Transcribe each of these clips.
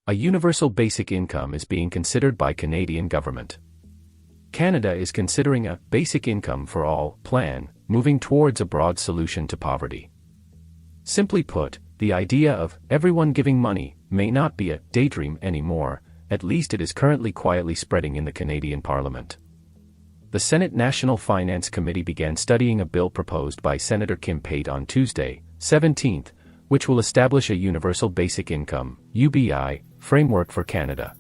A universal basic income is being considered by Canadian government. Canada is considering a basic income for all plan, moving towards a broad solution to poverty. Simply put, the idea of everyone giving money may not be a daydream anymore, at least it is currently quietly spreading in the Canadian Parliament. The Senate National Finance Committee began studying a bill proposed by Senator Kim Pate on Tuesday, 17th, which will establish a Universal Basic Income (UBI) framework for Canada.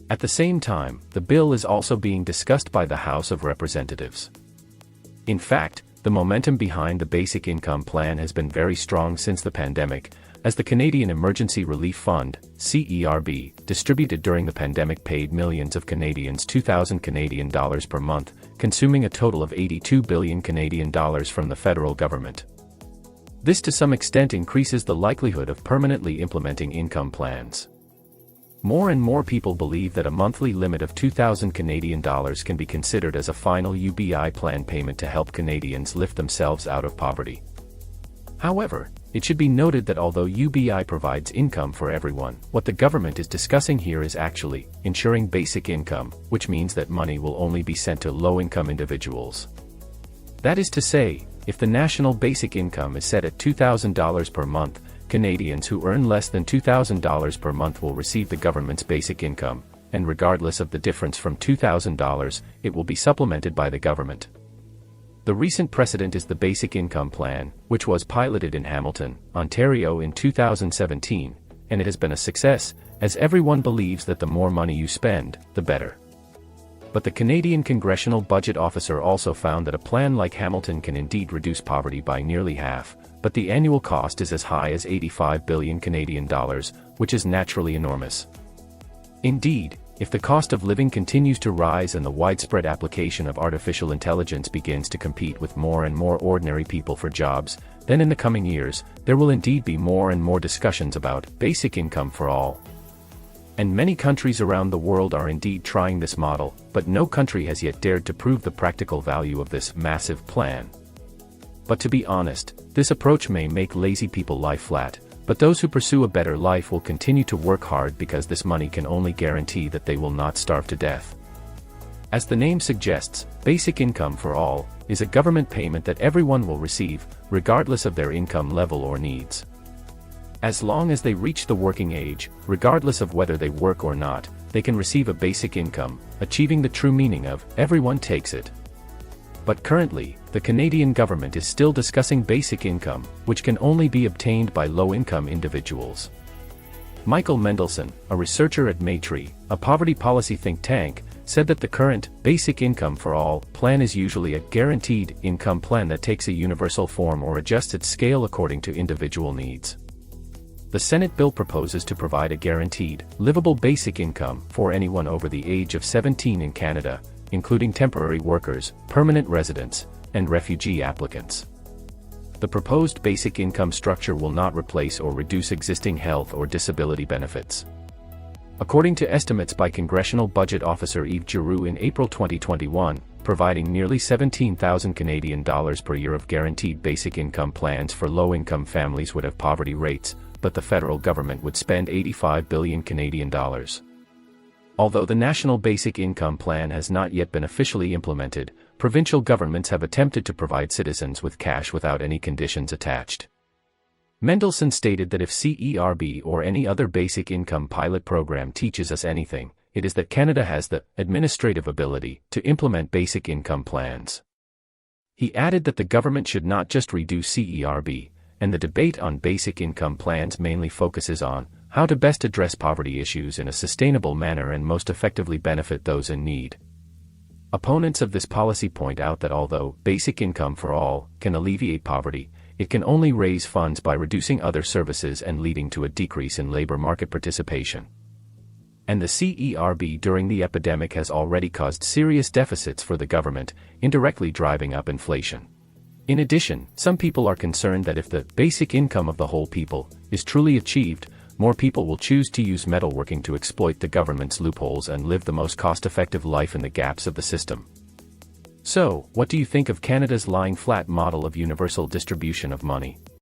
At the same time, the bill is also being discussed by the House of Representatives. In fact, the momentum behind the Basic Income Plan has been very strong since the pandemic, as the Canadian Emergency Relief Fund, CERB, distributed during the pandemic paid millions of Canadians $2,000 per month, consuming a total of 82 billion Canadian dollars from the federal government. This to some extent increases the likelihood of permanently implementing income plans. More and more people believe that a monthly limit of 2,000 Canadian dollars can be considered as a final UBI plan payment to help Canadians lift themselves out of poverty. However, it should be noted that although UBI provides income for everyone, what the government is discussing here is actually ensuring basic income, which means that money will only be sent to low-income individuals. That is to say, if the national basic income is set at $2,000 per month, Canadians who earn less than $2,000 per month will receive the government's basic income, and regardless of the difference from $2,000, it will be supplemented by the government. The recent precedent is the Basic Income Plan, which was piloted in Hamilton, Ontario in 2017, and it has been a success, as everyone believes that the more money you spend, the better. But the Canadian Congressional Budget Officer also found that a plan like Hamilton can indeed reduce poverty by nearly half, but the annual cost is as high as 85 billion Canadian dollars, which is naturally enormous. Indeed, if the cost of living continues to rise and the widespread application of artificial intelligence begins to compete with more and more ordinary people for jobs, then in the coming years, there will indeed be more and more discussions about basic income for all. And many countries around the world are indeed trying this model, but no country has yet dared to prove the practical value of this massive plan. But to be honest, this approach may make lazy people lie flat, but those who pursue a better life will continue to work hard because this money can only guarantee that they will not starve to death. As the name suggests, basic income for all is a government payment that everyone will receive, regardless of their income level or needs. As long as they reach the working age, regardless of whether they work or not, they can receive a basic income, achieving the true meaning of everyone takes it. But currently, the Canadian government is still discussing basic income, which can only be obtained by low-income individuals. Michael Mendelson, a researcher at Maytree, a poverty policy think tank, said that the current Basic Income for All plan is usually a guaranteed income plan that takes a universal form or adjusts its scale according to individual needs. The Senate bill proposes to provide a guaranteed, livable basic income for anyone over the age of 17 in Canada, including temporary workers, permanent residents, and refugee applicants. The proposed basic income structure will not replace or reduce existing health or disability benefits. According to estimates by Congressional Budget Officer Yves Giroux in April 2021, providing nearly 17,000 Canadian dollars per year of guaranteed basic income plans for low-income families would have poverty rates, but the federal government would spend 85 billion Canadian dollars. Although the National Basic Income Plan has not yet been officially implemented, provincial governments have attempted to provide citizens with cash without any conditions attached. Mendelson stated that if CERB or any other basic income pilot program teaches us anything, it is that Canada has the administrative ability to implement basic income plans. He added that the government should not just redo CERB, and the debate on basic income plans mainly focuses on how to best address poverty issues in a sustainable manner and most effectively benefit those in need. Opponents of this policy point out that although basic income for all can alleviate poverty, it can only raise funds by reducing other services and leading to a decrease in labor market participation. And the CERB during the epidemic has already caused serious deficits for the government, indirectly driving up inflation. In addition, some people are concerned that if the basic income of the whole people is truly achieved, more people will choose to use metalworking to exploit the government's loopholes and live the most cost-effective life in the gaps of the system. So, what do you think of Canada's lying flat model of universal distribution of money?